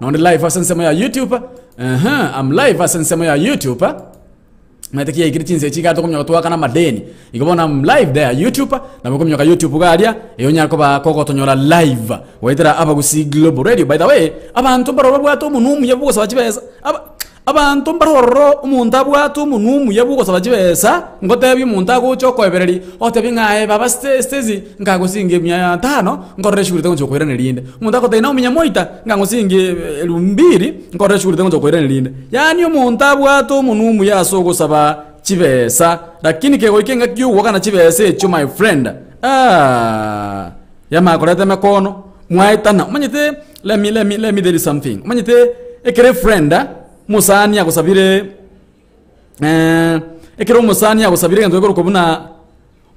Naone live asensema ya YouTube. I'm live asensema ya YouTube. Matakia ikiritinze chika to kumyo to kana madeni. Ikobona I'm live there YouTube na kumyo ka YouTube galia eyonya ko ba koko tonyora live. Waitira aba gusi Global Radio. By the way, abantu baro bwato munumu yabugo sabachibeza. Abantu mbaroro umuntu abwatu munumu yabugo sabachibeza ngotebi umuntu agucho koebereri otebi ngae baba stezi ngagusinge 500 ngorre shuri tengo chokwera nelinde umuntu akotaina uminya moita ngagusinge 200 ngorre shuri tengo chokwera nelinde yani umuntu abwatu munumu yasogo saba chibesa lakini kego ikenga kyu wakana chibesa echo my friend yama koleta mekono mwaitana umanyite let me tell you something umanyite ekere friend musani yakusabire ekero musani yakusabire ngendo ko kubuna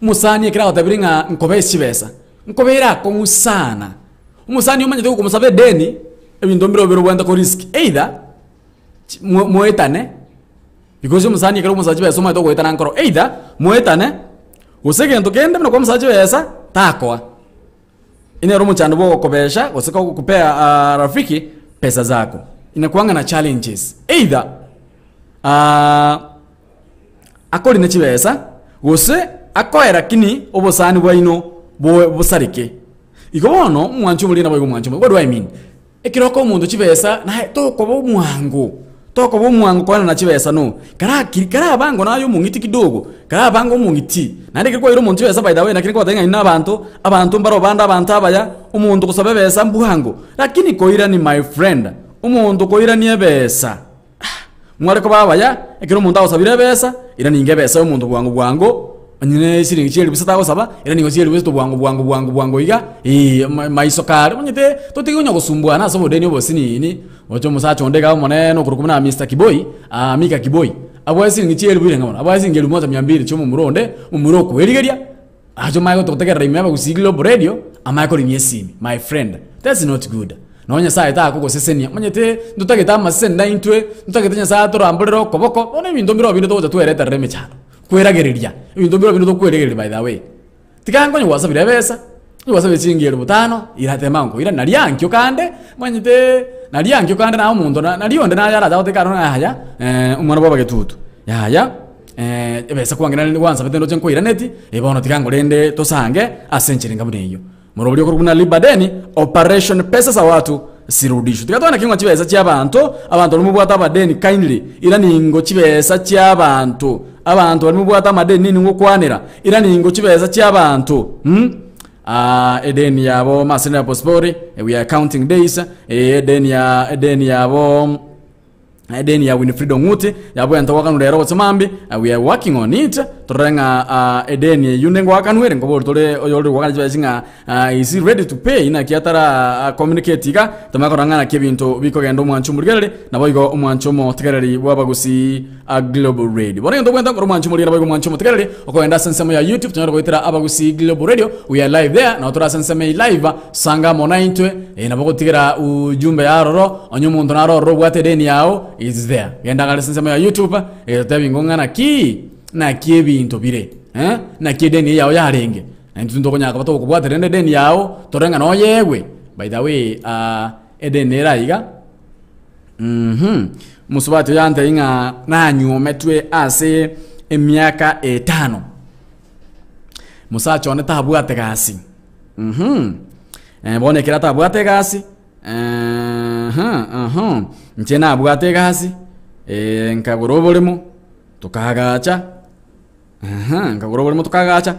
musani ekera otabire nga nkobe chibesa nkobera ko musana umusani umanyite ko musabe deni ebintu mbiro biro bwanda ko risk either moetane because umusani ekero musaje besa umayito ko etana nkoro either moetane usege ndo kende no ko musaje besa takwa ine romo chando bo kobesha usika kupea rafiki pesa zako inakuanga na challenges either akoli na chibesa gose akoera kini obosani bwaino bosarike ikobono mwanchu muri nabo mwanchu what do I mean ekiroko umuntu chibesa na toko bo mwangu kwana na chibesa no kara bango nayo mungiti kidogo kara bango mungiti nande kiriko iro umuntu chibesa by the way na kiriko batenga ina abantu mbaro banda abantu abaya umuntu kusabebesa mbuhango lakini koira ni my friend umuntu koira niye besa mware ko babaya ekiro umuntu awusabire besa ira ninge besa umuntu bwangu anyine siringi chiri bisata gusaba ira ningo chiri bisto bwangu iga maisokare munyite totigonya gusumbuana so bodeni obosini ni ocho musacho ndega moneno kurukumana Mr. Kiboi Mika Kiboi abwasi ngi chiri bire ngabona abwasi ngeli 1200 chomo muronde umuroko erigeria ajo mayo totegera rimeba gusiglo radio amayako rimyesimi my friend that's not good nonya saa ita akoko sesenia manyete ndutageta amasenda intwe ndutageta saa torambulero koboko one bintu mbiro bintu to twereta reme cyane kweragereria bintu mbiro bintu to kweregerera by the way tikango nyi wasabire besa nyi wasabire chingero 5 irate mango ira naliankyo kande manyete naliankyo kande na umuntu nalionde na yara dawote karo na haya umwana baba getutu yaya besa kwangena ni wansa betendo chenko iraneti ebono tikango lende tosange asenchiringa buneyo Morobrio kuruna libadeni operation pesa za watu zirudishwe. Tikatona kingo chibesa cy'abantu abantu lumubwata badeni kindly ira ningo chibesa cy'abantu abantu lumubwata madeni ningo kwanira ira ningo chibesa cy'abantu edeni yabo masina pospori we are counting days edeni yabo edeni ya Winfried Nguti yabo yantawaka nurero watsamambi we are working on it torenga edeni yunengo wakanwere ngobo tole oyolwe wakana jinga is ready to pay ina kiatara communicate ga tamakoranga kebinto biko gendo mwanchu murgerere nabo igo umwanchu mo tegereri wabagusi Global Radio bone ndo kwenda ko mwanchu muri nabo mwanchu mo tegereri okoenda sensemo ya YouTube tunyoro goitira abagusi Global Radio we are live there na otora sensemo live sanga monaintwe nabo gotigera ujumbe ya roro onyomuntu na roro bwate deni yao is there yenda ngale sensemo ya YouTube tabingonga na kiebinto bire na kideni yao yarenge ntundo konyaka bato kubwata rende deni yao torenga no yewe by the way edeni raiga musubati yante inga nanyumetwe ase emyaka 5 musacho ne tabwate gasi bone kira tabwate gasi nchena abwate gasi nkagorobolemo tukagacha nkagorobolemo tukagacha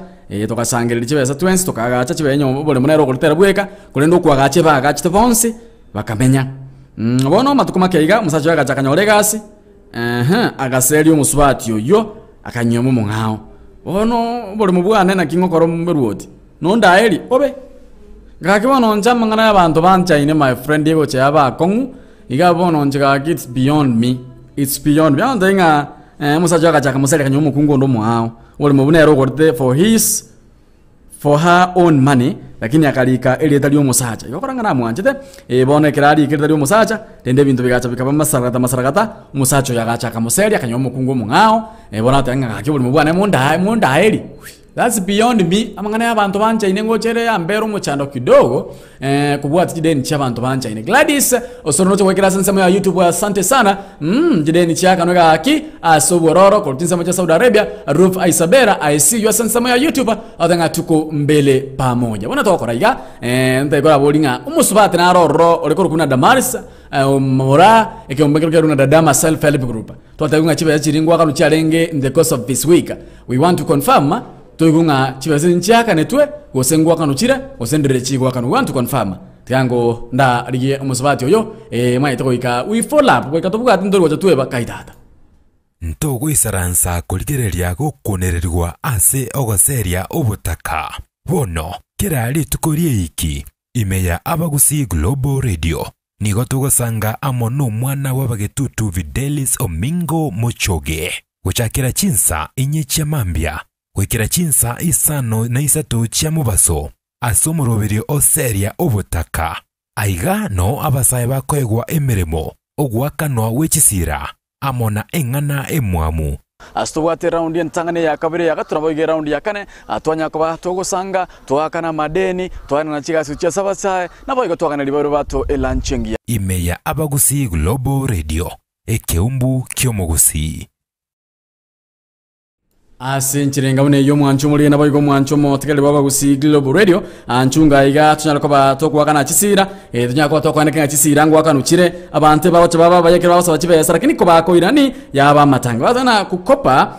tukasangirira chibesa twensi tukagacha chibenyo bole munero kulitera bweka kulendo kwagache bagache tebonse bakamenya bono matukuma keiga musacho agacha kanyore gasi agaseri umusubati yoyo akanyomo mungao bono bole mubwane na kingokoro mberuoti nonda eri obe ngakibono njama ngana abantu banchaine my friend yego chaba kongu igabono njika it's beyond me inga musacho agacha kamusere kanyomo kungondo muhao bole mubunero korte for her own money lakini akalika eli etali omusacha yokoranga na mwanjete bone kirali ikitali omusacha tende bintu bigacha bikaba masarakata umusacho yagacha kamuseri akanyomo kungo mungao bona tanga kakibuli mubwana munda eli That's beyond me. Amangana y'abantu banchaine ngochere ya mbero muchando kidogo kubwata jideni cy'abantu banchaine. Gladys osorono cyo kwekera sensemo ya YouTube, asante sana. Jideni cyaka no gaki asobororo ko tinsemo cha Saudi Arabia, Ruf Aisabera, I see you sensemo ya YouTube adanga tuko mbele pamoja. Bona tokora iga ntekora bolinga umusubate na roro orekoro kuna Damaris mora ekyombekero kya runa Dadama self help group. Twatagunga chibe chiringwa kanu cyarenge in the course of this week. We want to confirm toigunga chibase nchaka netwe gosengwa kanu chira gosendere chigwa kanu want to confirm tiango nda riye umusubati oyo mai tokoika we follow up kweka tobuga tindoro cha tweba kaitata ntogo isaransa kuligereria gukunererwa ase ogoseria obutaka bono kirali tukorie iki imeya abagusi Global Radio nigo tugosanga amono mwana wabagetutu Videlis Omingo Mochoge guchakira chinsa inyecha mambia wekira chinsa isano na isatu chia mubaso asomoroberio oseria obutaka aiga no abasaye bakoegwa emeremo ogwakanwa wechisira amona engana emwamu astobwate round yentangane ya kabiri ya gaturabo round ya kane atwanya kuba togosanga twakana madeni twana na chigasi cha sabasaye nabo twakana libaro bato elanchengi imeya abagusi Global Radio ekeumbu kyomugusi asenchirenga bune yo mwancho muri nabo igo mwancho mo tekele baba gusi Global Radio anchunga iga tunyala kuba tokwakana chisira tunyala kuba tokwaneka chisira ngo akanukire abante babache baba bayekera basaba chibesa lakini ko bakoirani yaba matanga bazana kukopa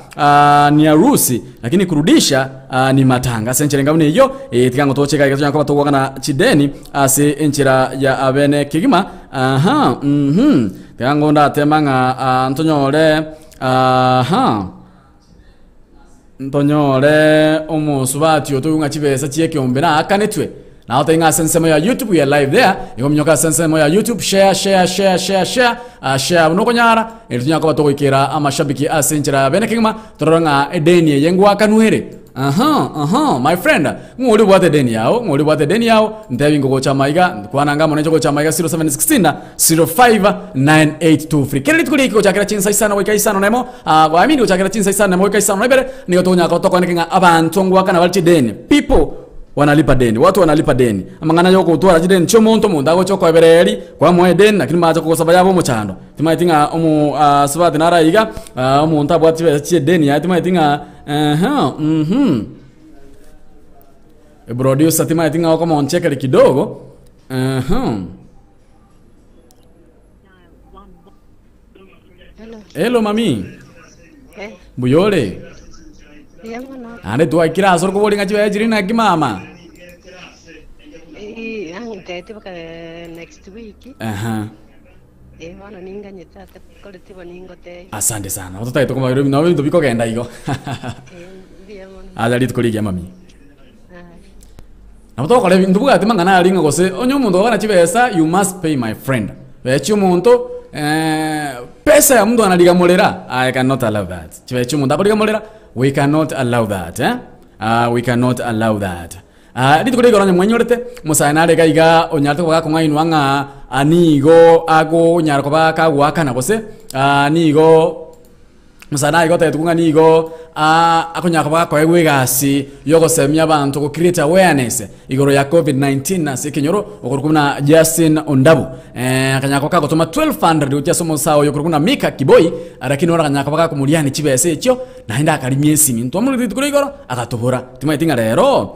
ni arusi lakini kurudisha ni matanga asenchirenga bune yo tikango tocheka iga tunyala kuba tokwakana chideni ase enchira ya abene kigima tikango nda temanga antonyole ntonyore omusubati otoyunga chibesa chiekyombe akanetwe na otenga sensemo ya YouTube ya live there igomnyoka sensemo ya YouTube share nokonyara etunyaka batokokera amashabiki asenchera bene kingma toronga edeni yengwa kanwere my friend ngoli bwate deni yao ndabingo ko chamaiga kwananga monejo ko chamaiga 0716 059823 kile tukuli ko chakira chinsa isana weka isana nemo kwa mimi ko chakira chinsa isana nemo weka isana nebere niyo tonya ko tokoneka abantu ngwakana balchi deni people wanalipa deni watu wanalipa deni amangana yoko utwara jideni chomonto munda go choko ebereri kwa moe deni lakini maza ko sabaya bo muchando timaitinga omu sabati naraiga omu ntabwati be deni ya timaitinga brodio timaitinga oko moncheka kidogo hello mami buyole ane tuwa kira asor ko bolinga chiwa jirina kimama tete baka next week wana ninga nyetata koletiwa ningote asante sana watoto ito koma na wewe ndobiko kenda hiyo ala litkoligi mami na watoto kole ndubuga ati mangana alinga gose onyo mundu wana chibesa you must pay my friend wechi muntu pesa ya mtu analigamolera I cannot allow that chivechi mundu akoligamolera we cannot allow that we cannot allow that ditukuri goranya mwenyorete musanare gaiga onyarte kwa kongainu anga anigo ago nyarko ba ka gwakana gose nigo musana igo tetukunga nigo akonyaka ba kwa egwegasi yogo semya abantu ko create awareness igoro ya COVID-19 na sekenyoro okurukuna Justin Ondabu akanyaka ka gotoma 1200 utia somo sawo yokurukuna Mika Kiboi arakini ora akanyaka ba kumuliani chibese ekyo naenda akarimye esimi ntomuri ditukuri goro akatobora timaitinga rero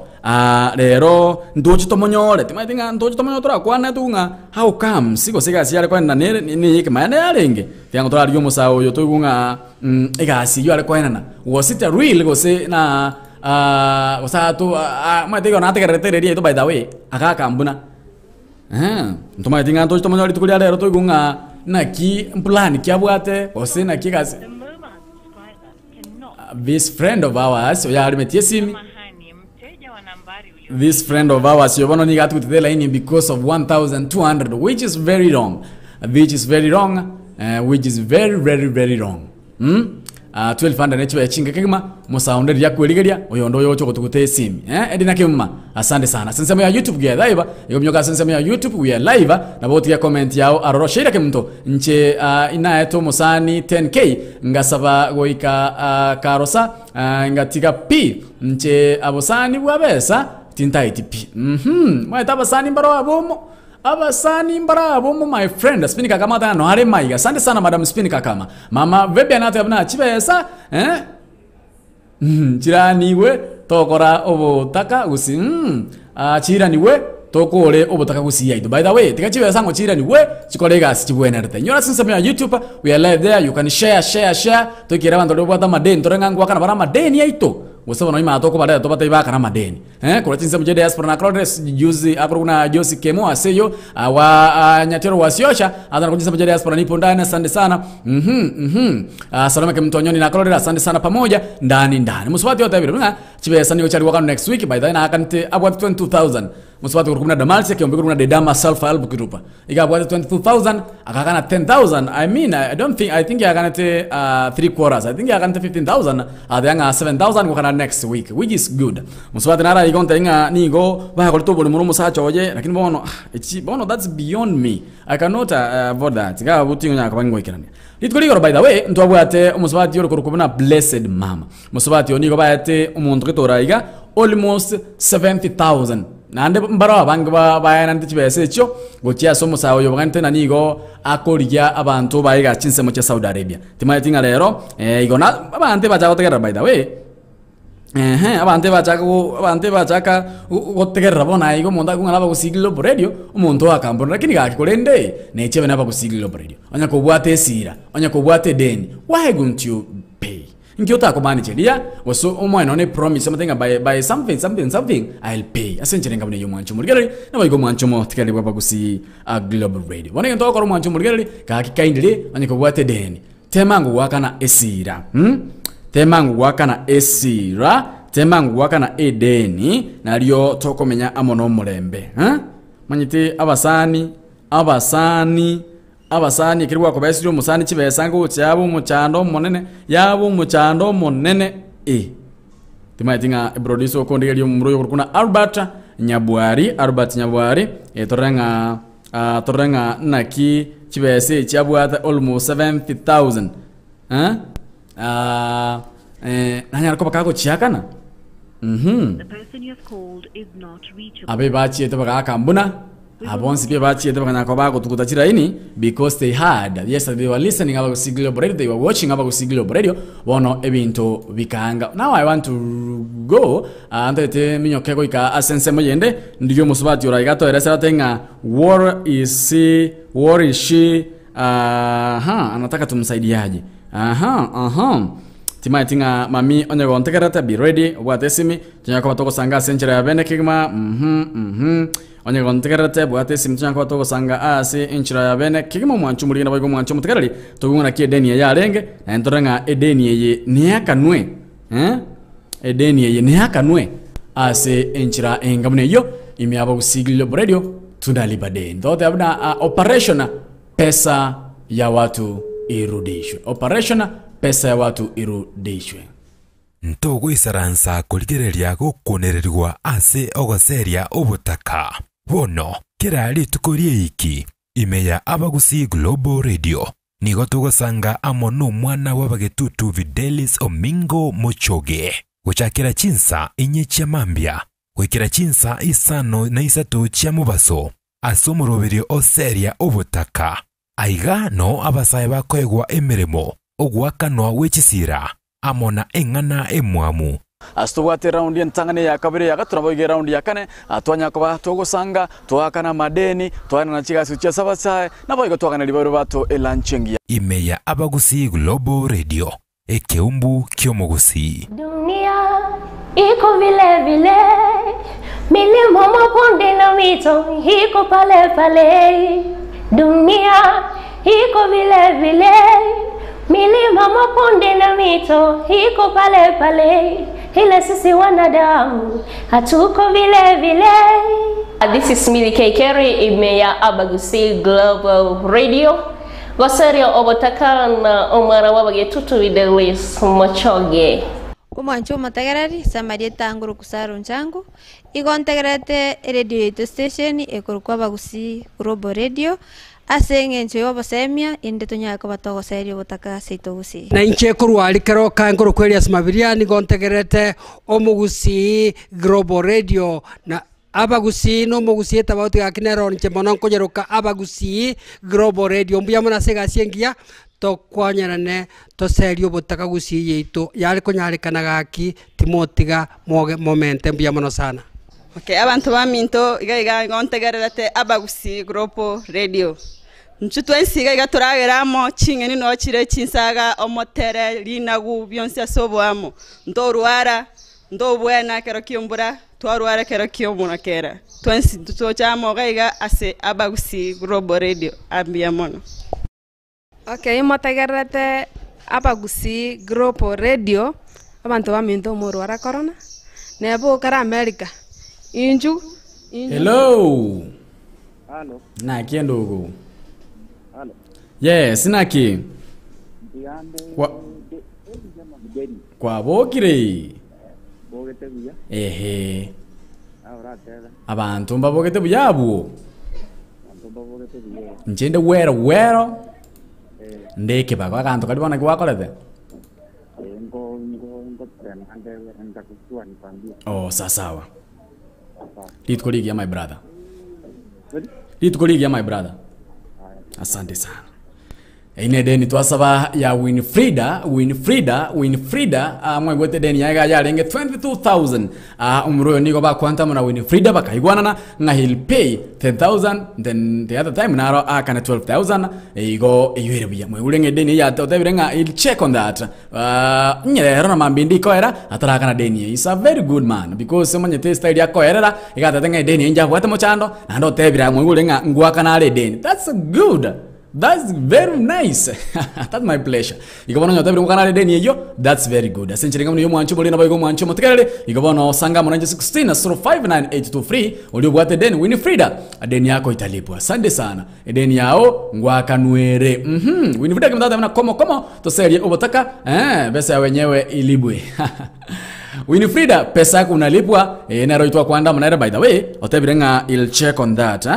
ndochi tomonyore timaitinga ndochi tomonyotora kwana tunga how come siko sigasi yale kwa ni yikimane yarenge tiango tora ryo musawo yo tugunga igasi yo yale kwa na was it a real gose na wasatu maitinga na tekeretereria to by the way akaka mbuna ntomaitinga ndochi tomonyore tukuli rero tugunga na ki plan kyabwate gose na kigasi this friend of ours ya alimetie simi. This friend of ours, you want to get with the line because of 1,200, which is very wrong. Which is very wrong. Which is very, very, very wrong. 1200 nechibe chinga kigima musound ya kweligeria oyondo yocho kutugute simi edina kimma asante sana sensema ya YouTube gya live yomyoka sensema ya YouTube we are live na boti ya comment yao aroroshira kemto nche inaeto musani 10k ngasaba goika karosa ngatika p nche abosani bwabesa tintaiti p mwaita abasani mbaro abomo abasani mbarabo my friend spinika kama tano hare maiga asante sana madam spinika kama mama vebe anato yabna chibesa chiraniwe tokora obotaka gusi chiraniwe tokore obotaka gusi yaido by the way tikachibesa ngo chiraniwe chikorega sichibwena rete nyora sinsa ya YouTube we are live there you can share tokira bantu robota madeni torenga ngwa kana bara madeni yaito Usaba noima atoko bada to bata ibaka na madeni kwa tinsa mje diaspora na progress juzi akruna Josi Kemo aseyo wa nyatero wasiosha adana kujisa mje diaspora nipo ndani asante sana salama ke mtonyoni na kolera asante sana pamoja ndani musubati yote vile chibe sani ochali waka next week by then akante about 22000 musubati kurumna damalsi ke ombekuru na dedama self help group iga about 22000 akakana 10000 I think yakanate 3 quarters I think yakanate 15000 adanga 7000 kwa next week which is good musubati nara igonta inga nigo ba kolto boli murumu sacho oje lakini bono that's beyond me I cannot avoid that ga butingo nya kabango ikirani litkoligoro by the way ntwabwate musubati yoro kurukubuna blessed mama musubati onigo bayate umuntu kitoraiga almost 70000 nande mbaro banga bayana ntibese cyo gotia somo sawo yobagante nanigo akoriya abantu bayiga chinse mu cya Saudi Arabia timayitinga rero igona abante bacha gotegera by the way abante bachaka gotegera bona igo monda kunga laba kusigilo radio umuntu akambona lakini gakikolende nechebe naba kusigilo radio onya kubwate sira onya kubwate deni why don't you pay Nkiota ko manageria waso umwana one promise something by something I'll pay asenjere ngabone yo mwancho murigari na bayigo mwancho mo tikali baba kusi global radio bona ngento ko mwancho murigari ka kikaindire anyiko bwate deni temangu wakana esira temangu wakana edeni nalyo tokomenya amono mulembe manyite abasani kirwa ko besiro musani kibesanga ucyabo muchando monene timayitinga brodiso ko ndigeli mumuro yokurukuna Albert Nyabwari torenga naki kibese cyabwata almost 70000 nanyara ko bakako cyakana The person you have called is not reachable. abe bachi etobaka kambuna abonsi pia bachi etobaka ko bako tukutachira ini because they had yesterday they were listening about Siglo Radio, they were watching about Siglo Radio bono ebinto bikanga. Now I want to go antete minyokeko ika asense moyende ndiyo musubati uraigato eresera tenga war is she anataka tumsaidiaje timayitinga mami onyago ontekerata be ready bwatesimi tunyako batoko sanga senchera ya bene kigma onyago ontekerata bwatesimi tunyako batoko sanga ase enchira ya bene kigma mwanchu muri na bayigo mwanchu mutekerali tugungana ki edeni ya renge na entorenga edeni ye niakanwe edeni ye niakanwe ase enchira engamune yo imiaba kusigilo radio tunalibade ndote abuna operation pesa ya watu irudishwe pesa ya watu irudishwe ntogo isaransa kuligereria gukunererwa ase ogoseria obutaka bono kirali tukorie iki imeya abagusi Global Radio nigo tugosanga amono mwana wabagetutu Videlis Omingo Mochoge guchakira chinsa inye chamambia gwikira chinsa isano na isatu chia mubaso asomoroberio oseria obutaka aiga no abasaye bakoegwa emeremo ogwakanwa wechisira amona engana emwamu astubwate round ya ntangane ya kabiri ya gaturabo round ya kane atwanya ko batogosanga twakana madeni twana na chigasu cha sabasaye naboigo twakana libero bato elanchengia imeya abagusi Global Radio ekeumbu kyomogusi dunia iko vile vile milima mabonde na mito iko pale pale dunia iko vile vile milima mabonde na mito iko pale pale ila sisi wanadamu hatuko vile vile. This is Millie K. Kerry, Imeya Abagusi Global Radio. goserio obotaka na omwana wabagetutu videlis mochoge Umwancho matagarari samarieta nguru kusaro nchangu igontegerete radio station ekorukwa bagusi Global Radio asenge ncho yobosemia inde tonyaka batogo serio botaka seitogusi na inche kurwali karoka nguru kweli smabiriani gontegerete omugusi Global Radio na abagusi no mugusi etabauti gakinero nche mono nkojeruka abagusi Global Radio mbuya mona sega siengia to kwanyarane to serio botaka gusi yeito yari konyarekana gaki timotiga moge momente mbuya mono sana. Okay, abantu baminto iga ngontegerete abagusi Global Radio. Nchutwensiga iga turageramo chingeni no chire chinsaga omotere linagu byonse asoboamo. Ndoruara ndobwena kero kiombura twaruara kero kiomuna kera. Twensi tutochamo iga ase abagusi Global Radio ambia mono. Okay, motegerete abagusi Global Radio abantu baminto moruara corona. Nebo kara America. Inju. Hello. Hello. Naki ndogo. Hello. Yes, naki. Kwa bokire. Bogete buya. Ehe. Ahora tela. Abantu mbabogete buyabo. Abantu mbabogete buya. Njende wero. Ndeke bako akantu kalibona kiwakolete. Ngo tremande enda kutua nikwambia. Oh, sawa. Lead colleague ya my brother. Lead colleague ya my brother. Asante sana. Ine deni twasaba ya Winfrida mwegwete deni ya renge 22,000 umroyo niko ba kwanta muna Winfrida bakaigwanana nga he'll pay 10,000 then the other time naro kana 12,000 igo iyere buya mwegulenge deni ya totebire nga he'll check on that nyerero na mambindi ko era atara kana deni is a very good man because manye te style ya ko era igata tenga deni nja bwata mochando na ndo tebira mwegulenga ngwa kana ale deni that's good. That's very nice. That's my pleasure. Ikabono nyote biri mukana deni yeyo. That's very good. Asenchirenga muni yomwancho bolina bayigo mwancho mutekerere. Ikabono sanga muna 16 059823 uliobwate deni Winfrida. Deni yako italipwa. Asante sana. Deni yao ngwakanwere. Winfrida kimtata mna komo to serie obotaka pesa wenyewe ilibwe. Winfrida pesa yako unalipwa nero itwa kwanda mnaera by the way otebirenga il check on that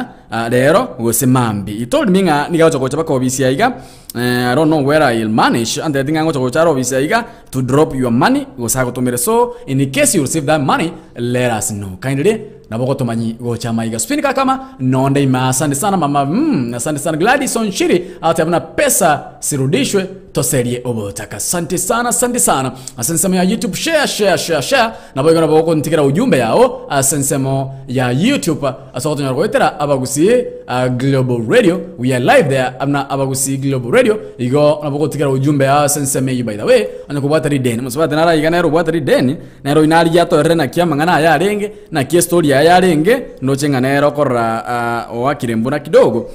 lero gosemambi he told me nga nigacho kocha bako obisi aiga I don't know where I'll manage and I think I'm going to obisi aiga to drop your money gosako tomere so in case you receive that money let us know kindly naboko tomanyi gocha maiga spinika kama nonde ima asante sana mama asante sana Gladys Onshiri atabuna pesa Zirudishwe to serie obotaka asante sana asante sana ya YouTube share naboko naboko ntikira ujumbe yao asante sana ya YouTube asokoto nyarwetera abagusi Global Radio we are live there amna abagusi Global Radio igo naboko ntikira ujumbe ya asante sana you by the way anakubata rideni musubata nara igana ro bwata rideni nero inali yato rena kiamangana ya renge na kia story ya renge nochenga nero korra wakirembuna kidogo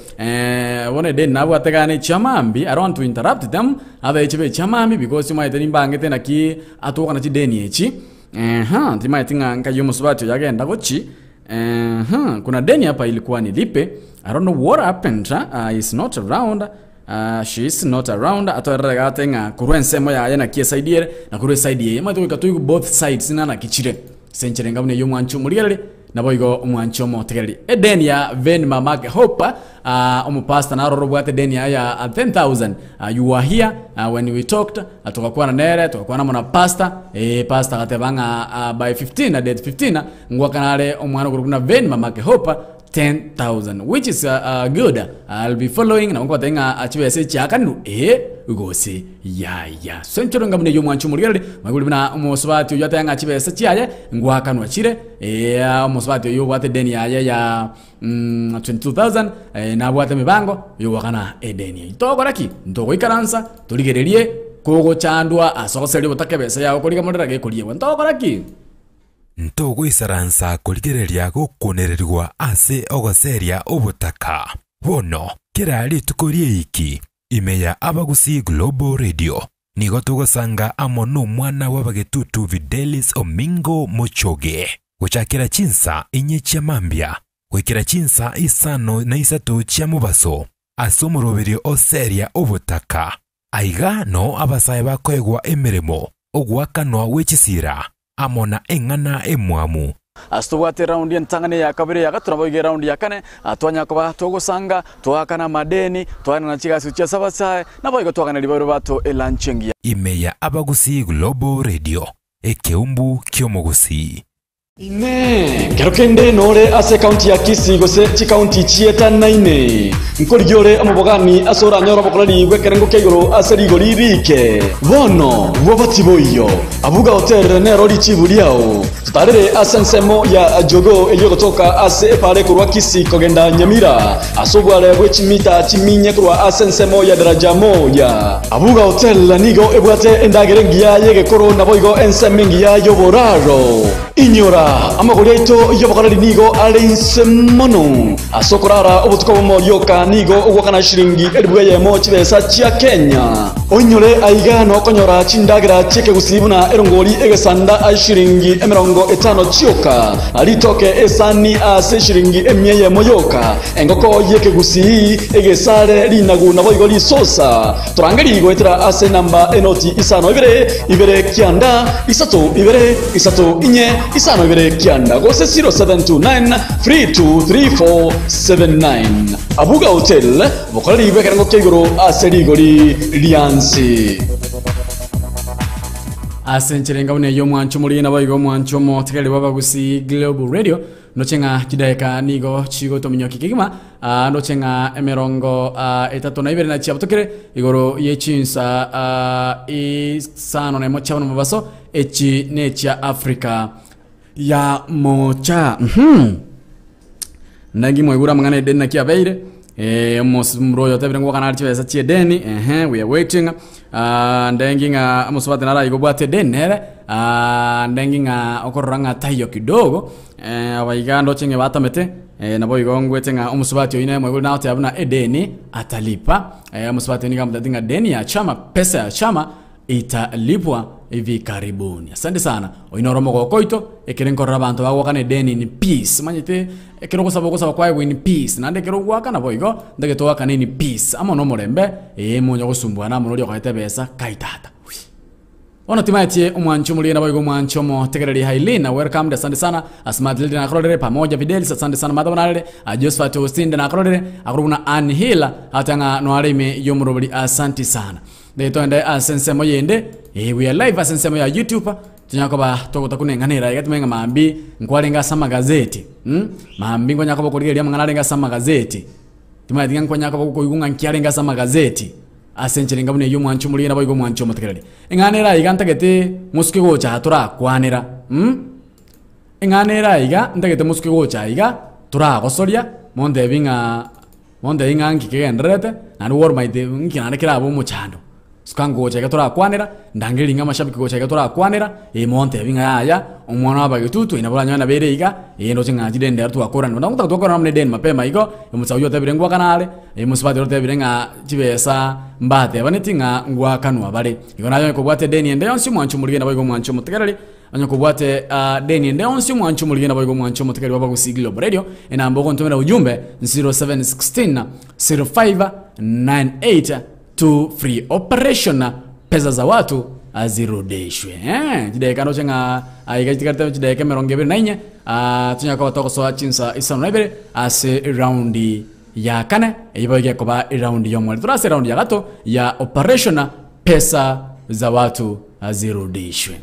wone den nabo ategane chamambi I don't want to interrupt them aba echibe chamambi because you might nimbange tena ki atoka na chideni echi timai tinga nkayo musubati yagenda gochi kuna deni hapa ilikuwa nilipe I don't know what happened is not around she is not around atorega tenga kurwensemo ya na kiesaidie na kurwesaidie mato ikatuigu both sides na kichire sencherenga mune yomwancho muriere naboigo umwancho motegereri edeni ya ven mamake hopa umupasta na rorobwate deni ya 10,000 you were here when we talked tukakuwa na nere tukakuwa na mona pasta pasta katebanga by 15 na date 15 ngwa kanale umwana kurukuna ven mamake hopa 10,000 which is good. I'll be following na ngwa tenga achiwe se chakanu ugose ya senchoro ngamune yomwancho muriere magulibina umusubati uyo tenga achiwe se chiaye ngwa kanu achire umusubati uyo wate deni ya 22,000 na bwate mibango yo wakana edeni itokoraki ndogo ikaransa tuligererie kogo chandwa asokoseri butakebesa yawo koliga modera gekoliye ntokoraki ntogo isaransa koligereria gukunererwa ase ogoseria obutaka bono kirali tukorie iki imeya abagusi Global Radio nigo tugosanga amono mwana wabagetutu Videlis Omingo Mochoge guchakira chinsa inye chiamambia gwikira chinsa isano na isatu chia mubaso ase omoroberi oseria obotaka aiga no abasae bakoegwa emirimo ogwakanwa w'ekisira amona eng'ana emwamu Astubwate raundi ntangane ya kabiri ya gatura boige raundi ya kane atwanya kuba togosanga twakana madeni twana na chigasi cha sabasae na boigo twakana libero bato elanchengia imeya abagusi Global Radio ekeumbu kyomogusi Kero kende nore ase county ya Kisii gose chi county chieta naine nkorigiore amabogani asora nyoro bokolari gwekerengo kegoro ase rigori rike bono bwabatiboyo abuga hotel ne rori chibuliao tutarere asensemo ya jogo eyo gotoka ase pare kurwa Kisii kogenda Nyamira asobware bwechimita chiminye kurwa asensemo ya daraja moya abuga hotel nigo ebwate endagerengia yege koro na boigo ensemingia yoboraro inyora amagori aito yobokorari nigo arinse mono asokorara obutuko bomoryoka nigo ogwakana shiringi elibweye mo chibesa chia Kenya onyore aiga no konyora chindagira cheke gusibuna erongori egesanda ashiringi 50 chioka alitoke esani ase shiringi emyeye moyoka engoko yeke gusi egesare linagu na boigoli sosa turangari goetera ase namba enoti isano ibere kianda isato inye isano ibere kianda gose 0729 323479 abuga hotel bokorari bekerango kegoro ase rigori liansi asencherenga une yo mwancho muri na boigo mwancho mo tekele babagusi Global Radio nochenga kidaeka nigo chigo tominyoki kigima nochenga emerongo etatu na ibere na chiabutokere igoro yechinsa isano na mocha no mabaso echi necha Africa ya mocha nangi moigura mangana deni na kiabeire mroyo tebirengo kana archivesa chie deni we are waiting ndenginga amusubate nara igobwate denere ndenginga okoranga tayo kidogo abaigando chenge batamete nabo igongwetenga umusubate oine mwegura naote abuna edeni atalipa amusubate ni kama datinga deni ya chama pesa ya chama italipwa hivi karibuni. Asante sana. Oinoromo gokoito ekirenko rabanto bagwakane deni ni peace. Manyite ekiroko sabo kwa in peace. Nande kiro gwakana boigo ndege to wakane ni peace. Amo no morembe monyo gosumbwana munori okayete besa kaitata. Ono timatie umwancho muri na boigo mwancho mo tegereri hailina welcome asante sana asmart lidi na krolere pamoja videlis asante sana madabonale Josephat Austin na krolere akuruna anhila atanga no arime yomurobili asante sana. Deto ende asensemo yende we are live asensemo ya YouTube tunyakoba tokotakunenganira igatumenga mambi nkwalenga sama gazeti mambi ngonyakabo kuligelia manganalenga sama gazeti timadinga nkonyakabo kuyigunga nkialenga sama gazeti asencherenga bune yo mwancho muri na boigo mwancho mutekerere enganera igantagete musuke gocha hatura kwanera enganera iga ntagete musuke gocha iga tura gosoria monde inga ngikegenderete na ruwor maide nkinana kirabo muchando Skango cheka tora kwanera ndangelinga mashabiki go cheka tora kwanera monte binga aya omwana abagetutu inabulanya na bereiga ndo chinga jidende artu akora ndo ngutaka namne den mapema igo mutsayo tabirengwa kanale musibati rote birenga chibesa mbate abanetinga ngwa kanwa bale igo nayo ko bwate deni ende onsi mwanchu muligenda boigo mwanchu mutekerali anyo ko bwate deni ende onsi mwanchu muligenda boigo mwanchu mutekerali babagusi Global Radio enambo kontomera ujumbe 0716 0598 to free operation pesa za watu azirudishwe jideka no chenga aigajikarta jideka merongebere nainye tunyaka batoko so chinsa isano nebere ase round ya kane iboge koba round yo mwali turase round ya gato ya operation pesa za watu azirudishwe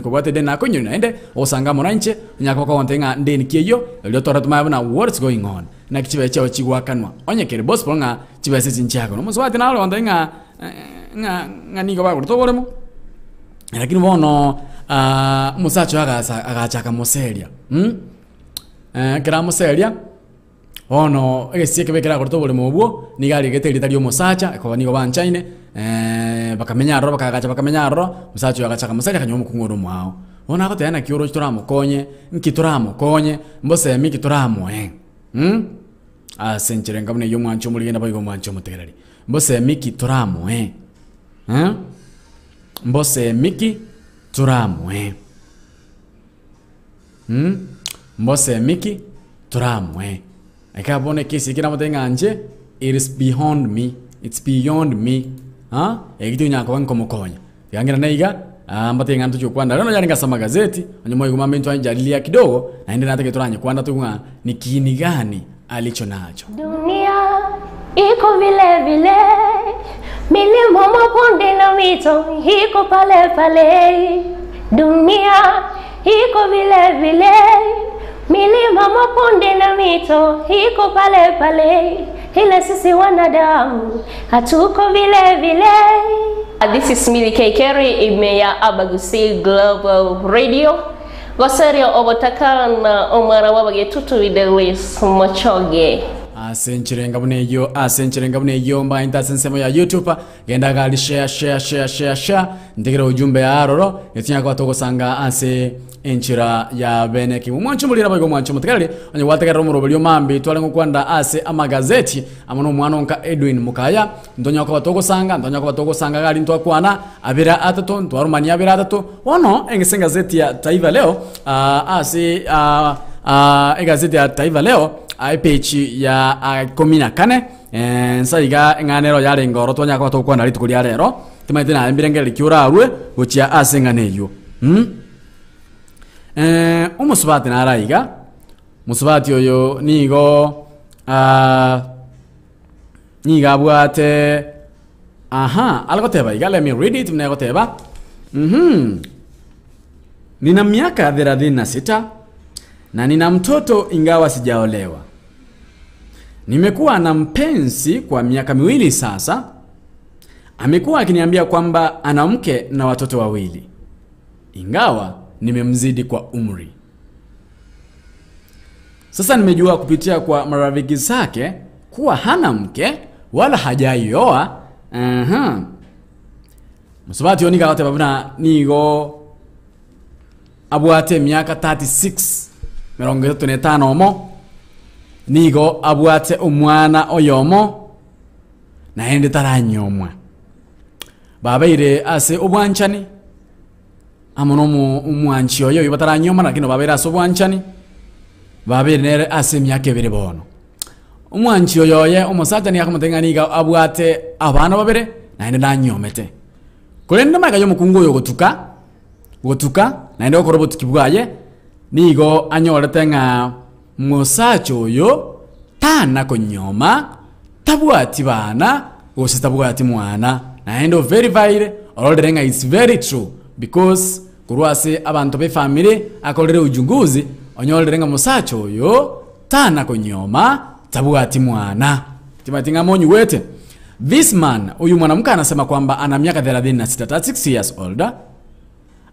kubate dena konyo naende osanga monanche nyaka ko ontenga ndeni kiyo lyo tora tumabona what's going on na kichibe chao chigwakanwa onyekere boss ponga chibese chinchako no muswati nalo ontenga nga nigo ba kurto bolemo lakini bono musacho agachaka moseria kera moseria ono egesieke bekera kurto bolemo obwo nigali geteri tali omusacha ko nigo banchaine bakamenyaro bakamenyaro musacho agachaka moseria kanyomo kungoro mwao ona ko tena kioro turamukonye nkituramukonye mbose miki turamo asencherenga bune yo mwancho muligenda bayigo mwancho mutegereri mbose miki turamo mbose miki turamo mbose miki turamo akabone kisi kina mutenganje it is beyond me, it's beyond me. Egitu nyako wanko mukonya yangira naiga ambate ngantu chukwanda rano yari ngasoma gazeti onyomo igumambe ntwa njalilia kidogo na ende natake turanye kwanda tunga ni kiini gani alicho nacho. Dunia iko vile vile, milima mabonde na mito iko pale pale. Dunia iko vile vile, milima mabonde na mito iko pale pale. Ila sisi wanadamu hatuko vile vile. This is Millie Kekeri, imeya Abagusi Global Radio. Goserio obotaka na omara wabage tutu videlis mochoge. Asenchirenga bune yo mba inta sensemo ya YouTube genda gali share ndigira ujumbe ya aroro yetinya kwa toko sanga ase enchira ya beneki mwanchu mulira bago mwanchu mutakali onye watakara mu robolyo mambi twale ngokwanda ase amagazeti amono mwana onka Edwin Mukaya ndonya kwa toko sanga gali ntwa kwana abira atato ntwarumani abira atato wono engese gazeti ya Taifa Leo ase gazeti ya Taifa Leo page ya 14 nsaiga nganero yale ngoro tonya kwa tokwana litukulia rero timaite na mbirengere kiura arwe gochia asenganeyo umusubati na araiga musubati oyo nigo niga bwate algoteba iga let me read it mnegoteba nina miaka 36 na nina mtoto ingawa sijaolewa. Nimekuwa na mpenzi kwa miaka 2 sasa. Amekuwa akiniambia kwamba ana mke na watoto 2. Ingawa nimemzidi kwa umri. Sasa nimejua kupitia kwa marafiki zake kuwa hana mke wala hajaioa. Musubati yonika wote babuna nigo abuate miaka 36. Merongo 35 omo nigo abuate omwana oyomo na ende taranyomwa babaire ase obwanchani amono umwanchi oyo ibataranyoma nakino babaire ase obwanchani babaire nere ase myaka 2 bono umwanchi oyo ye omusacha ni akamutenganiga abuate abana babere na ende nanyomete kulenda maka yo mukungu oyo gotuka na ende okorobotuki bwaye nigo anyorete nga musacho oyo tana konyoma tabuati bana gose tabuati mwana na endo verify already nga is very true because kurwase abantu be family akolere ujunguzi onyorere nga musacho oyo tana konyoma tabuati mwana timatinga monyu wete. This man uyu mwanamke anasema kwamba ana miaka 36 36 years older.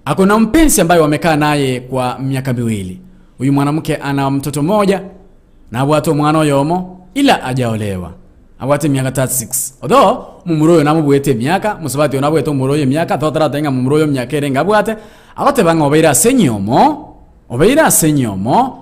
Akona mpenzi ambaye wamekaa naye kwa miaka 2. Huyu mwanamke ana mtoto mmoja na abwato mwana yomo ila hajaolewa. Abwate miaka 36. Although mumuroyo namubwete miaka musabati onabwete mumuroyo miaka thotara tenga mumuroyo miaka erenga abwate abate banga obeira senyomo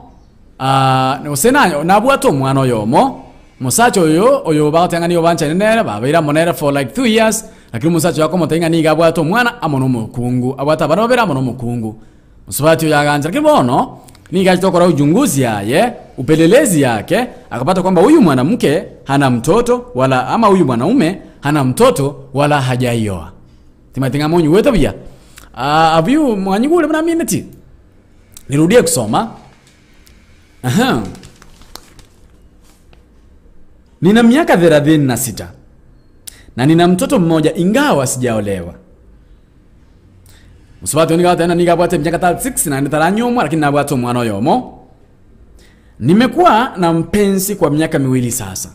osena nabwato mwana yomo musacho oyo batenga niyo bancha nene babeira monere for like 2 years. Lakini musacho yako motenga niga abwato mwana amono mukungu abwata bana babera amono mukungu musubati yaganja kibono niga kitokora ujunguzi yaye upelelezi yake akapata kwamba huyu mwanamke hana mtoto wala ama huyu mwanaume hana mtoto wala hajaioa. Timatinga monyu wetu bia abiu mwanyigule bana minute nirudie kusoma. Nina miaka 36 na nina mtoto mmoja ingawa sijaolewa. Musubati onika tena niga bwate miaka 36 na nitaranyomwa lakini nabwato mwana yomo. Nimekuwa na mpenzi kwa miaka 2 sasa.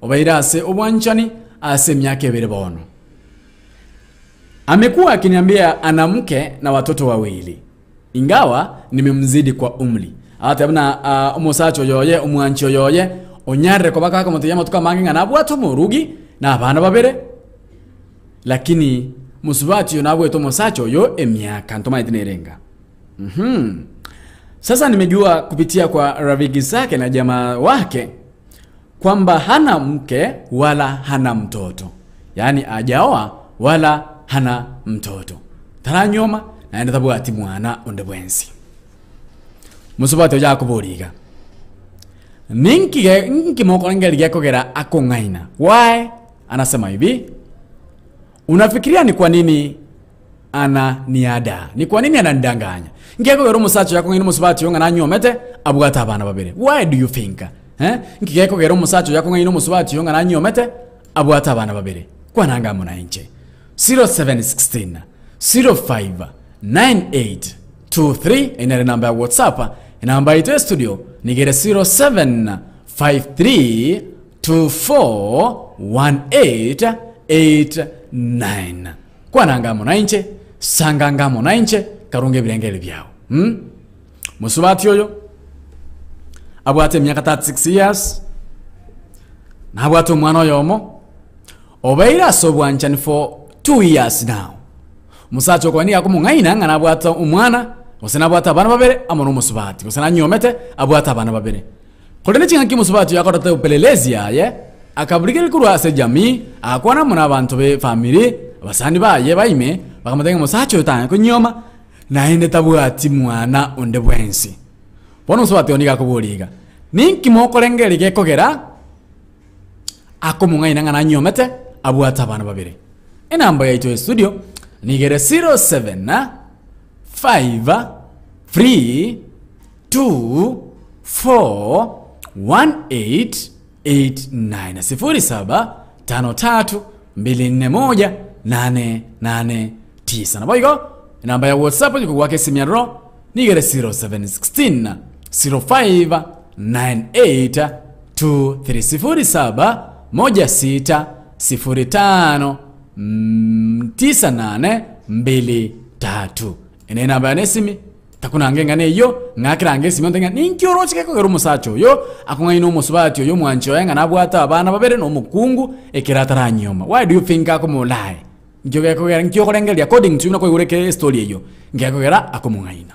Obaira ase obwanchani ase miaka 2 bono. Amekuwa akiniambia ana mke na watoto 2. Ingawa nimemzidi kwa umri. Hata bana umusacho yoye umwanchi yoye onyare ko baka kamutiyama tukamanginga nabwato murugi na abana babere. Lakini musubati yonabweto musacho yo emyaka ntoma itinerenga. Sasa nimejua kupitia kwa rafiki zake na jamaa wake kwamba hana mke wala hana mtoto. Yaani hajaoa wala hana mtoto. Taranyoma na enda tabwati mwana onde bwensi. Musubati oja kuburiga. ninki moko ngeli kogera akongaina. Why? Anasema hivi, unafikiria ni kwa nini ananiada? Ni kwa nini anandanganya? Ngeko gero musacho yako ngino musubati yonga nanyomete abugata abana babere. Why do you think? Ngeko gero musacho yako ngino musubati yonga nanyomete abugata abana babere. Kwa nanga muna inche. 0716 05 9823 ina namba ya WhatsApp. Namba ito studio nigere 0753 241889. Kwa nanga muna inche, sanganga muna inche, karunge bilengele byao. Musubati yoyo abwate myaka 36 years na abwate umwana yomo obeira sobwanchani for 2 years now. Musacho kwa niya kumungaina ngana abwate umwana osena abwate abana babere amono musubati osena nyomete abwate abana babere. Kolene chinga kimusubati yakorata upelelezi yaye akaburigere kurwa se jamii akwana muna abantu be family basani baye baime bakamutenga musacho tanga kunyoma na ende tabwati mwana onde bwensi. Bono musubati onika kuburiga ninki mokolengere gekogera akomungaina ngana nyomete abwate abana babere. Enamba yaito studio nigere 07 5 3 2 4 18 89 07 53 241 889. Na boygo namba ya WhatsApp liko kwake simu ya ro nigere 0716 05 98 2307 16 05 9823. Ene namba ya nesimi takuna ngengane yo ngakira ngesimi ontenga ninkyorochike ko gero musacho yo akungaino musubati yo mwancho yenga nabwata abana babere no mukungu ekiratara nyoma. Why do you think akumulai? Nkyokogera according to nako ureke story yo ngakogera akumungaina.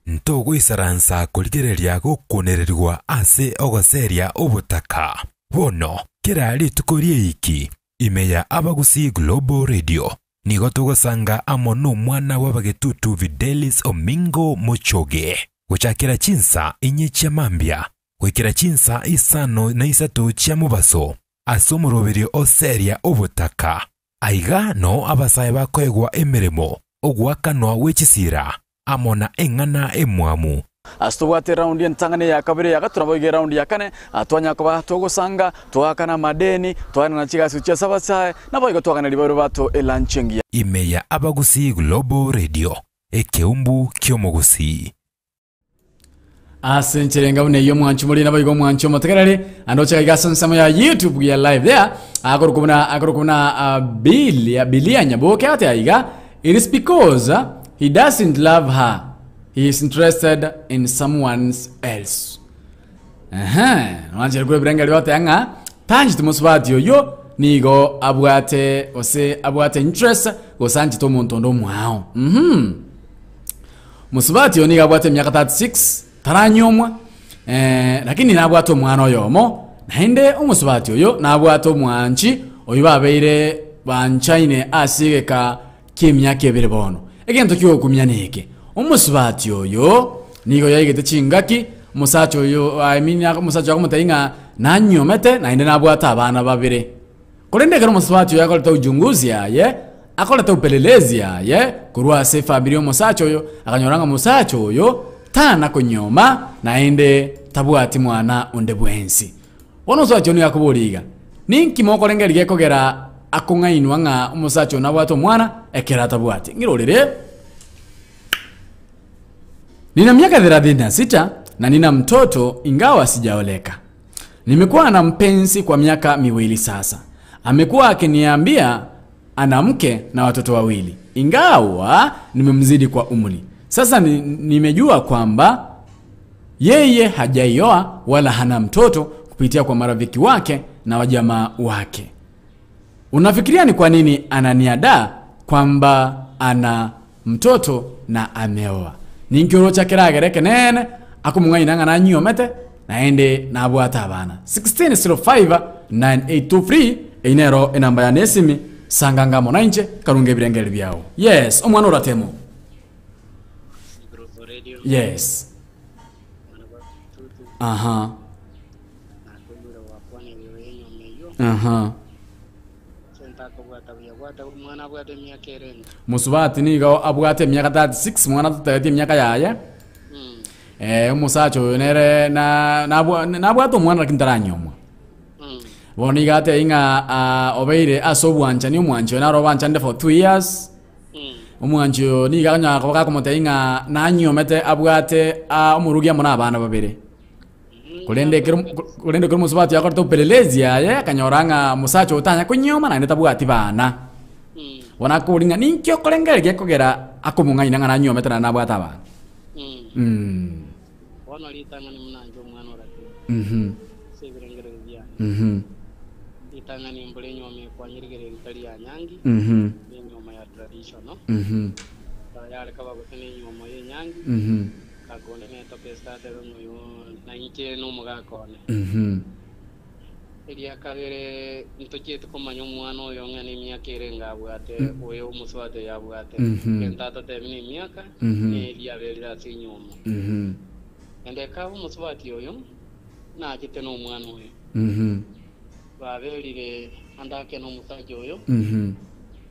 Ntogo isaransa kuligereria gukunererwa ase ogoseria obutaka. Bono kirali tukorie iki imeya abagusi Global Radio nigo tugosanga amono mwana wabagetutu Videlis Omingo Mochoge guchakira chinsa inye chia mambia gwikira chinsa isano na isatu chia mubaso asomoroberio oseria obutaka aiga no abasaye bakoegwa emeremo ogwakanwa wechisira amona engana emwamu. Astubwate round ya ntangane ya kabere ya gaturabo round ya kane atwanya kwa togosanga twakana madeni twana na chiga sucha sabasaye na boygo twakana libero bato elanchengia imeya abagusi Global Radio ekeumbu kyomogusi asencherenga une yo mwanchu muri na boygo mwanchu motegerere andocha igasansama ya YouTube ya live there akorukuna bilia nyaboke ate aiga. It is because he doesn't love her. He is interested in someone else. Wanjere kwe brenga lyote anga tanji tumusubati yo nigo abwate interest gosanji to montondo mwao. Musubati yo niga abwate myaka 36 taranyomwa lakini nabwate omwana yomo naende umusubati yo nabwate omwanchi oyo babeire banchaine asigeka kimyaka ebere bono egento kyo kumya neke. Umusubati yo nigo yaigete chingaki musacho yo musacho akumutainga nanyomete na inde nabwata abana babere. Kolende kero musubati yo yakoleta ujunguzi yaye akoleta upelelezi yaye kurwa se Fabio musacho yo akanyoranga musacho yo tana kunyoma na inde tabwati mwana onde bwensi. Wono swacho ni yakuburiga ninki moko lengeri kogera akungainwa nga musacho nabwato mwana ekera tabwati ngirolere. Nina miaka 36 na nina mtoto ingawa sijaoleka. Nimekuwa na mpenzi kwa miaka 2 sasa. Amekuwa akiniambia ana mke na watoto 2 ingawa nimemzidi kwa umri. Sasa nimejua kwamba yeye hajaioa wala hana mtoto kupitia kwa marafiki wake na wajamaa wake. Unafikiria ni kwa nini ananiada kwamba ana mtoto na ameoa? Ninkyoro chakiragereke nene akumungaina ngana nyomete naende nabwata abana. 1605 9823 inero enamba ya nesimi sanganga monainche karunge birengere byao. Yes, omwana oratemo. Yes. sentaka bwata umwana bwate myaka erenga musubati nigo abwate myaka 36 mwana tutete myaka yaya umusacho oyo nere nabwate omwana lakintaranyomwa boni gate inga obeire asobwancha ni omwancho naro banchande for 2 years omwancho ni ganya kwa komote inga nanyomete abwate omurugi amona abana babere kulende kero musubati yakorto pelelezi yaye kanyoranga musacho utanya kunyoma na netabwati bana bona kulinga ninkyo kolengere gekogera akomunga inanga nanyomete na nabwata bana wana litanga ni mnanjo mwana orati sebirengere bya litanga ni mbole nyome kwa nyirigere ntali ya nyangi ni nyoma ya traditional yale kaba gutene nyoma ye nyangi kagonde ne to Pesa de no na ike no mugakone elia kabere ntokie to komanyo mwana oyo ngani myaka erenga bwate oyo muswate ya bwate kentata temini myaka ne elia belira sinyoma ende kawo muswati oyo na akite no mwana oyo babelire andake no musajo oyo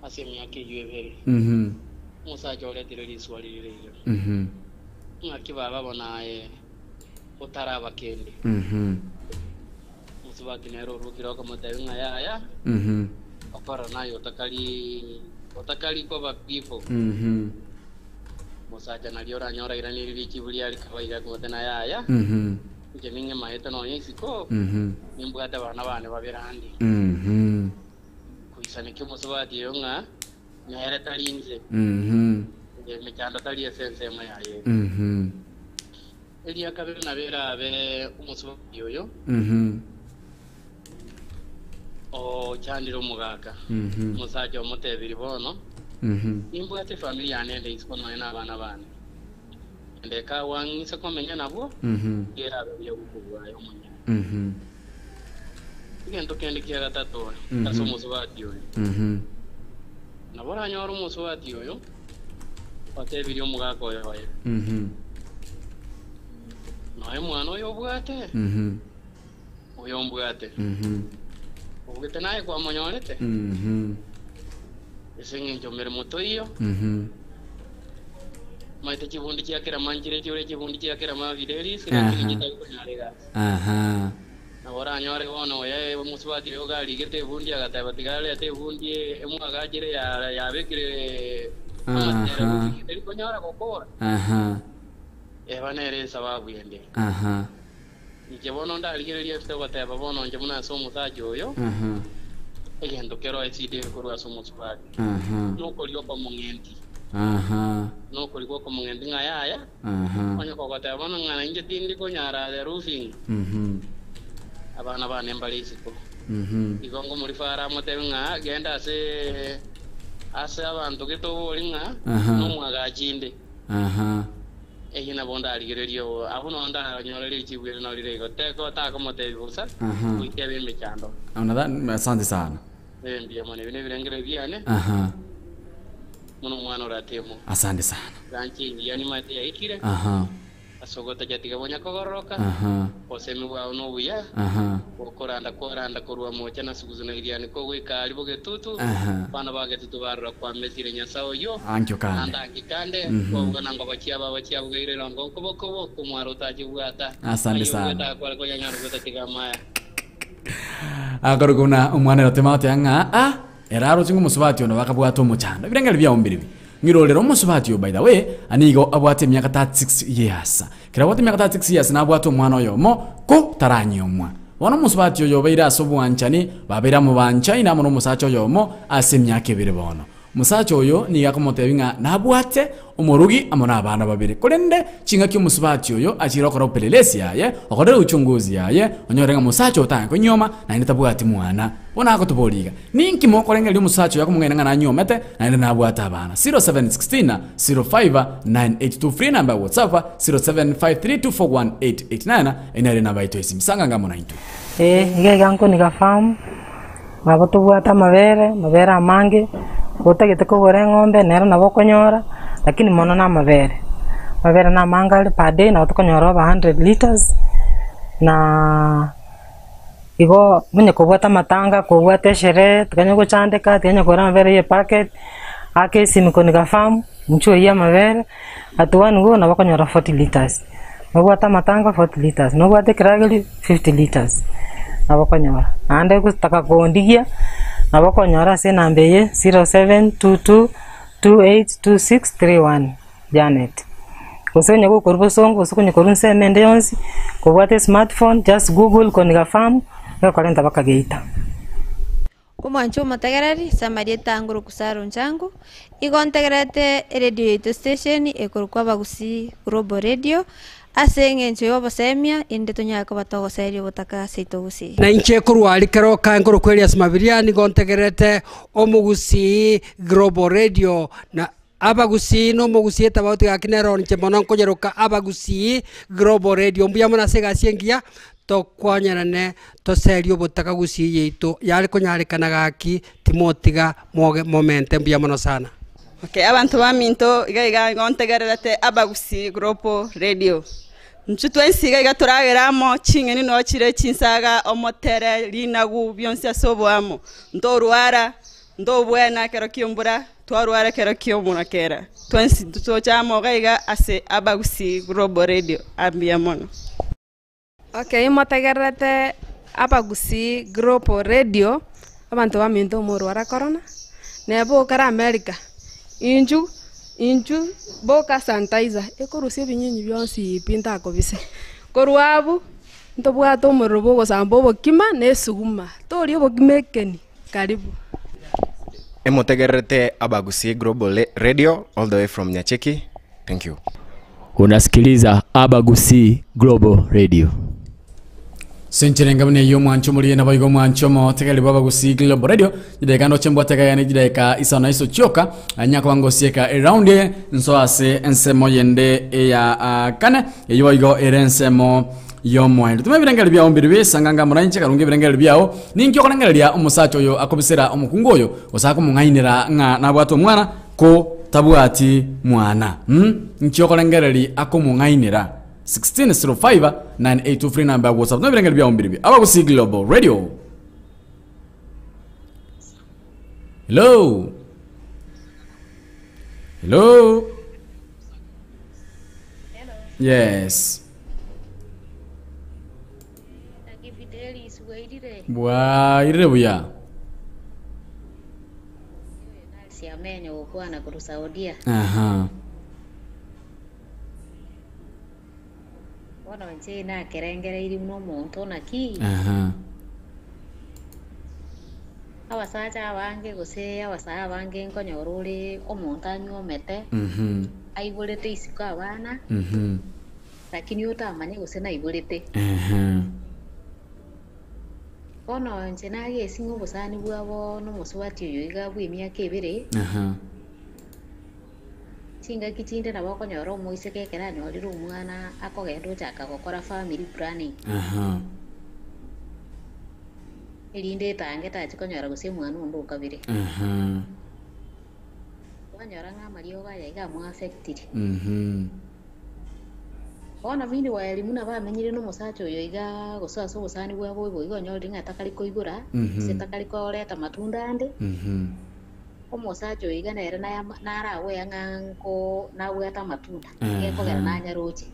ase myaka yebere musajo letire liswalire akiba babona utaraba kende musubati nero rukira ko mutayo ngaya okora nayo otakali ko bakifo musaja naliora nyora irani lichibuli alikawaida ko tena yaya je minge maheta no yisiko nimbugata bana bane babirandi kuisane ke musubati yo nga nyere talinze je mechando tali essence mayaye elia kabere na bera be umusubati yoyo o chandiro mugaka musaja omutebiri bono nimbugate familia nende isikono ena abana bane ndeka wangise komenya nabo era byo gukubwa yo munya ngento kende kiya gatatu kaso musubati yoyo nabora nyoro musubati yoyo otebiri omugaka oyo waye naye mwana oyo bwate oyo mbwate ubwete naye kwa monyolete esengi njomere moto iyo maite kibundi kyakera manjire cyore kibundi kyakera mavideli sinakigita kunyarega nabora nyore wono ye musubati yo gali gete bundi agata batigale ate bundi emwagajire ya bekire eri konyora kokora ebanere sababu yende ike bono ndaligereria fite bateba bono nje muna so musajo oyo egendo kero eside kurwa so musubati nuko lioko mungenti nuko lioko mungenti ngayaya onye ko bateba bono ngana nje tindi ko nyara the roofing abana bane mbalisiko igongo muri fara motebe nga genda ase abantu gito bolinga numwaga chinde ehina bonda aligererio abuno nda nyorere chibwere no lirego teko ta como te busa ukebe mechando ona asante sana ndio mone bine birengere biane muno mwana ratemo asante sana ganchi yani mate yaikire asogota jatiga bonya kogoroka osemi wa no buya koranda korwa mocha na suguzuna iriane ko wikali boge tutu bana bage tutu barra kwa mesire nyasao yo ankyo kande anda kikande ko gananga bachia bugire longo ko kumwaro taji buata asante sana kwa ko nyanyaro ko tatiga maya agaro kuna umwana rotemate anga eraro chingu musubati ono bakabwata omuchanda birengere bya ombiribi ngirolero musubati yo by the way anigo abwate myaka 36 years kira abwate myaka 36 years na abwate omwana oyo mo ko taranyomwa wana musubati yo beira asobwanchani babera mu bancha ina muno musacho yo mo ase myaka ebere bono musacho oyo ni yakomotebinga nabwate omurugi amona abana babiri kolende chinga kyo musubati oyo achira okora upelelesi yaye okorera uchunguzi yaye onyorenga musacho otanga konyoma na ine tabwati mwana bona akotuboliga ninki mo kolenga lyo musacho yakomungena na nyomete na ine nabwata abana 0716 059823 number WhatsApp 0753241889 ine namba ito isimsanga ngamo na into nge ganko ni gafamu babotubwata mabere amange gutagite ko gore ngombe nero nabo konyora lakini mono na mabere na manga per day na tukonyora over 100 liters na igo munye kubwata matanga kubwata sherehe tukanya kuchandika tukanya kora mavere ye packet ake simiko nikafamu mchuo ya mavere atuwani go na bakonyora 40 liters nobwata matanga 40 liters nobwata kirageli 50 liters na bakonyora ande kutaka kuondigia na bakonyora se nambe ye 0722282631 Janet Usonye ko korbo songo usukunye korunse mende yonsi kubwate smartphone just google konigafamu yo kalenda bakageita Umwancho matagarari samaria tanguru kusaro nchangu igontegerete radio yetu station ekorukwa bagusi Global Radio asenge ncho yobo semia inde tonyaka batogo serio butaka seitogusi na inche kurwali kero kanguru kweli Smabiriani gontegerete omugusi Global Radio na abagusi no mugusi etabauti gakinero nche monon konyeruka abagusi Global Radio mbuya mona sega siengia tokwanyarane toserio butaka gusi yeito yali konyarekana gaki timotiga momente mbuya mono sana. Okay, abantu baminto iga ngontegerete abagusi Global Radio ncutwensiga iga turageramo chingeni no chire chinsaga omotere linagu byonse asoboamo ndorwara ndobwena kero kyombura twarwara kero kyomuna kera twensi tutochamo gaiga ase abagusi Global Radio ambia mono. Okay, matagarate abagusi Global Radio abantu baminto murwara corona nebo kara America inju boka sanitizer ekorusie binyinyi byonsi pinta kobise korwabu ntobwato murubo gosambo bokima nesuguma tori bokimekeni karibu Emotegerete abagusi Global Radio all the way from Nyacheki. Thank you. Unasikiliza abagusi Global Radio. Senchirenga mne yo mwancho muri na bayigo mwancho mo tegeli baba gusi Global Radio jideka no chembo tega yani jideka isana iso choka anya kwango sieka around nso ase ensemo yende ya kane yo bayigo erensemo yo mwancho tume birengeli bya ombiribe sanganga muranche karunge birengeli byao ninki okolengeli ya umusacho yo akobisera omukungu oyo osaka mungainira nga nabwato mwana ko tabwati mwana nki okolengeli akomungainira 1605-9823 number WhatsApp. No birengeli bya ombiribi. Abagusi Global Radio. Hello. Hello. Yes. Bwa ire buya. Siamenyo okwana ku Saudia. Aha. Wana wenche na kerengere iri muno muntu naki. Aha. Abasacha abange gose abasaya abange nkonyorore omuntu anyomete. Aibulete isika abana. Lakini utamanye gose na ibulete. Ono wenche na yesingo busani bwabo no muswati yo iga bwimyaka ebere. Chinga kichinde na bako nyoro moise kekera nyoliro umwana akogendo chaka gukora family planning. Elinde tange tachikonyora gose mwana undo kabire. Wanyora nga Mario gaya iga mu affected. Ona mini wa elimu na bamenyire no musacho yo iga gosaso busani bwabo ibo igo nyori nga takali koigura setakali ko leta matunda ande. Omusacho iga nere na arawe yanganko nawe ata matunda yeko gana nyaroche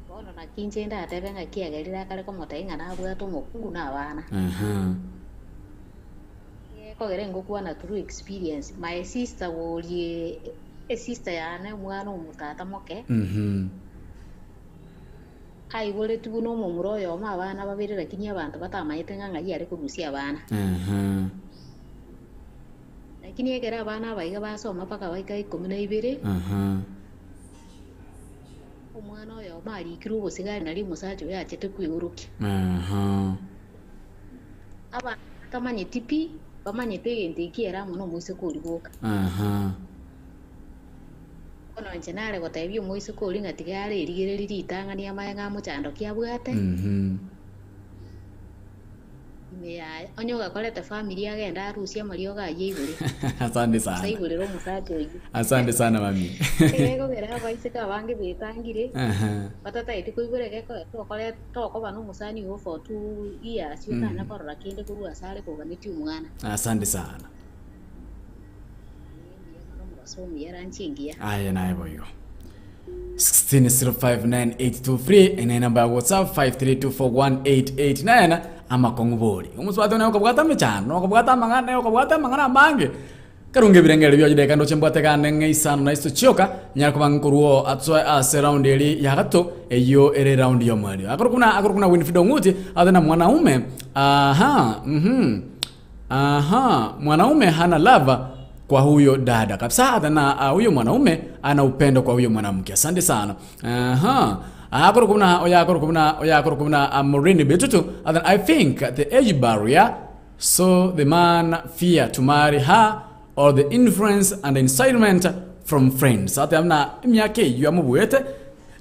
bono na kinje nda atebenga kiagerira kale ko motainga na bwato mokungu na bana yeko gerengo kuwa na true experience my sister wolie sister yana mwana umutata moke ai wole tuno mumuro yo mabana babiri lakini abantu batamaite nganga yari kugusia bana lakini egera abana baiga basoma paka baika 12 omwana oyo mari kiru gusigara nari musacho yachete kwiguruki aba tamanye tipi bamanye pegente kiera muno muise kuligoka ono njenale gotebyo muise kulinga tigare rigere litangania mayenga muchando kiabwate Ya, onyoga koleta familia agenda harusi amarioga yigure. Asante sana. Sai gure ro musacho yi. Asante sana mami. Ego gera baisika bange betangire. Batata iti kuigure ke to kole to ko banu musani wo for 2 years yutana korora kinde kurua sare ko ganiti umwana. Asante sana. So miyarancingia. Aya naye boyo. 16059823 ene namba ya WhatsApp 53241889 ama kongubori. Umuswati na ukabwata mechano, ukabwata mangana mange. Karunge birengere byo jide kando chembwate kane ngeisano na isto chioka nyako bankuruo atso ase round eli ya gato eyo ere round yo mali. Akorukuna Winfield Nguti adana mwanaume. Mwanaume hana lava kwa huyo dada kabisa, adana huyo mwanaume ana upendo kwa huyo mwanamke. Asante sana. Akorukuna Morini Betutu adana I think the age barrier, so the man fear to marry her or the influence and incitement from friends. Ate amna myake yu amubuete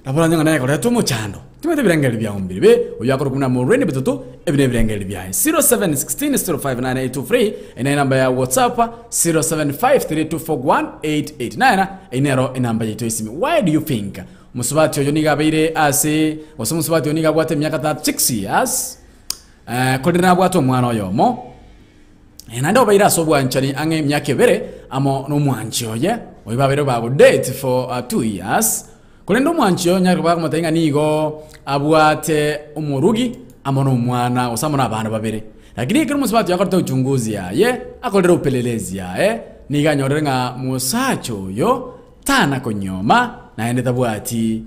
nabona nyanga naye koleto mu chando tumete birengeli bya umbiri be uyakoro kuna Morini Betutu ebine birengeli bya 0716059823 ina namba ya WhatsApp 0753241889 inero inamba yetu isimi. Why do you think musubati oyo niga beire ase musubati oniga bwate myaka 36 years kodina bwato mwana oyo mo enande obaira sobwa nchani ange myaka ebere amo no mwanchi oye oyibabero babo date for 2 years kolendo mwanchi oyo nyaka bako matainga nigo abwate umurugi amo no mwana osamona abana babere lakini kiri musubati yakorta uchunguzi yaye akolera upelelezi yaye niga nyorenga musacho oyo tana konyoma naende tabwati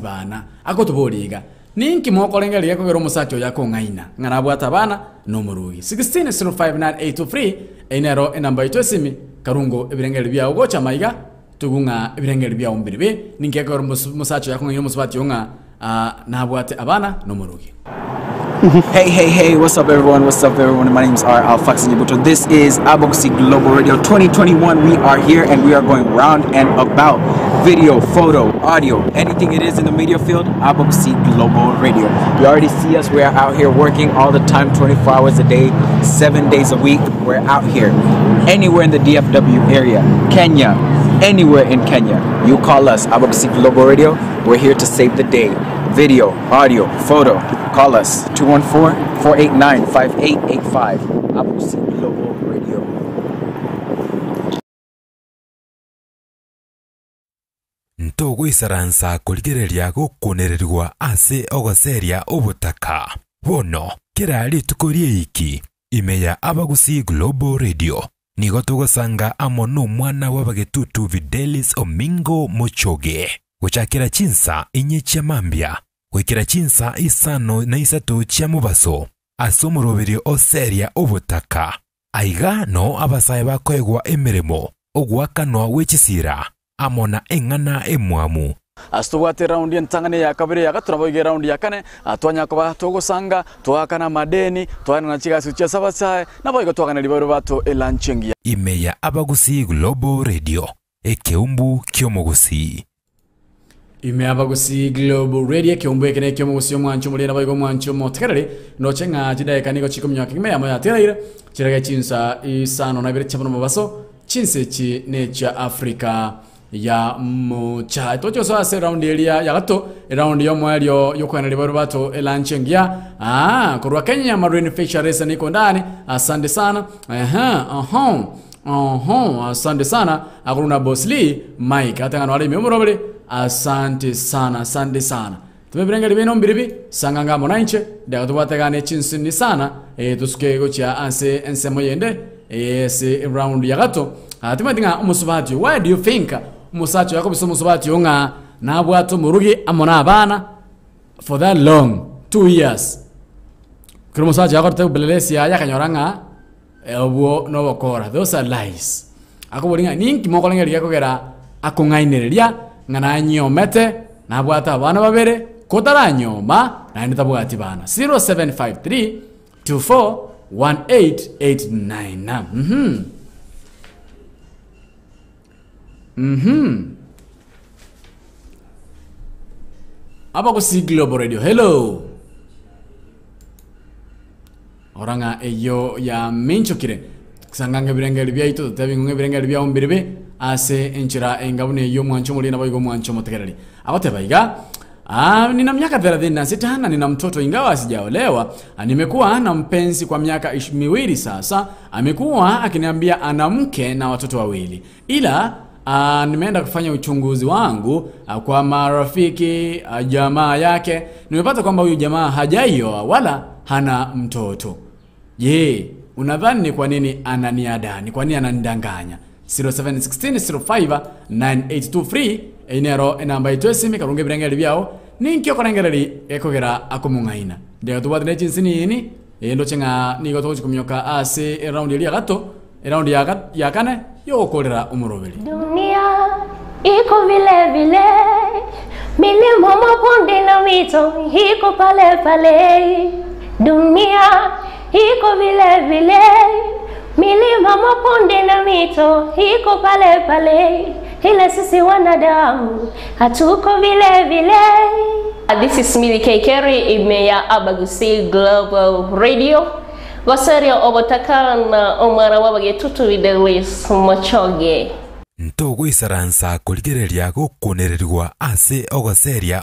bana akotuboliga ninki mokolengeli yako gero musacho yako ngaina ngana bwata bana no murugi 16059823 enero enamba itosimi karungo ebirengeli bya ugocha maiga tugunga ebirengeli bya umbiribe ninki yako gero musacho yako ngaina musubati yonga na bwate abana no murugi. Hey, what's up everyone? My name is Alfax Nyibuto. This is Aboxy Global Radio 2021. We are here and we are going round and about video, photo, audio, anything it is in the media field, Aboxy Global Radio. You already see us. We are out here working all the time, 24 hours a day, 7 days a week. We're out here anywhere in the DFW area, Kenya, anywhere in Kenya. You call us, Aboxy Global Radio. We're here to save the day. Video, audio, photo. Call us 214-489-5885. Aboxy Global Radio. Ntogo isaransa kuligereria gukunererwa ase ogoseria ubutaka. Bono kirali tukorie iki imeya Abagusi Global Radio. Nigo tugosanga amono mwana wabagetutu Videlis Omingo Mochoge. Guchakira chinsa inye chamambia. Wekira chinsa isano na isatu chia mubaso. Asomurobiri oseria ubutaka. Aiga no abasaye bakoegwa emirimo. Ogwakanwa wechisira. Amona engana emwamu. Astubwate round yentangane ya kabiri ya gaturabo round ya kane atwanya ko togosanga twakana madeni twana na chigasi cha sabasaye naboigo twakana libero bato elanchengia. Imeya Abagusi Global Radio. Ekeumbu kyomogusi. Ime Abagusi Global Radio kiumbu ekene kyomogusi omwancho mulera boigo mwancho motekerere no chenga jideka niko chikumyaka ime amaya teraira chiraga chinsa isano na bire chabono mabaso chinse chi necha Africa ya mocha tocho so ase round elia ya gato round yo mwelio yokwana libero bato elanchengia kurwa Kenya Marine Fisheries niko ndani. Asante sana. Asante sana akuruna Bosli Mike atangana wale memorable. Asante sana tumebirengeli bino mbiribi sanganga monanche daga tubategane chinsini sana tusuke gocha anse ensemo yende se round ya gato atimatinga umusubati. Why do you think musacho yako biso musubati yonga na bwato murugi amona abana for that long 2 years kiro musacho yako tebelelesi ya kanyoranga obwo no bokora. Those are lies. Akobolinga ninki mokolengeli yako gera akungainereria ngana nyomete na bwata abana babere kotara nyoma na ndita bwati bana 0753241889. Abagusi Global Radio. Hello. oranga eyo ya minchokire kusanganga birengeri bya ito tabingunge birengeri bya ombirebe ase enchira engabune eyo mwancho mulina boigo mwancho motegereri abatebaiga nina miaka 36 na nina mtoto ingawa sijaolewa. Nimekuwa na mpenzi kwa miaka 2 sasa. Amekuwa akiniambia ana mke na watoto 2. Ila nimeenda kufanya uchunguzi wangu kwa marafiki jamaa yake. Nimepata kwamba huyu jamaa hajaioa wala hana mtoto. Je, unadhani ni kwa nini ananiada? Ni kwa nini ananidanganya? 0716059823 inero namba itwesimi karunge birengeri byao ninkyo korengereri ekogera akomungaina ndio tubadne chinsini ini endo chenga nigo tochi kumyoka ase round ya gato round ya kane yo kolera umurobeli. Dunia iko vile vile, milima mabonde na mito iko pale pale. Dunia iko vile vile, milima mabonde na mito iko pale pale. Ila sisi wanadamu hatuko vile vile. This is Millie Kekeri, imeya Abagusi Global Radio. Gosaria obotakana omara wabage tutu videlis mochoge. Ntogo isaransa kuligereria gukunererwa ase ogoseria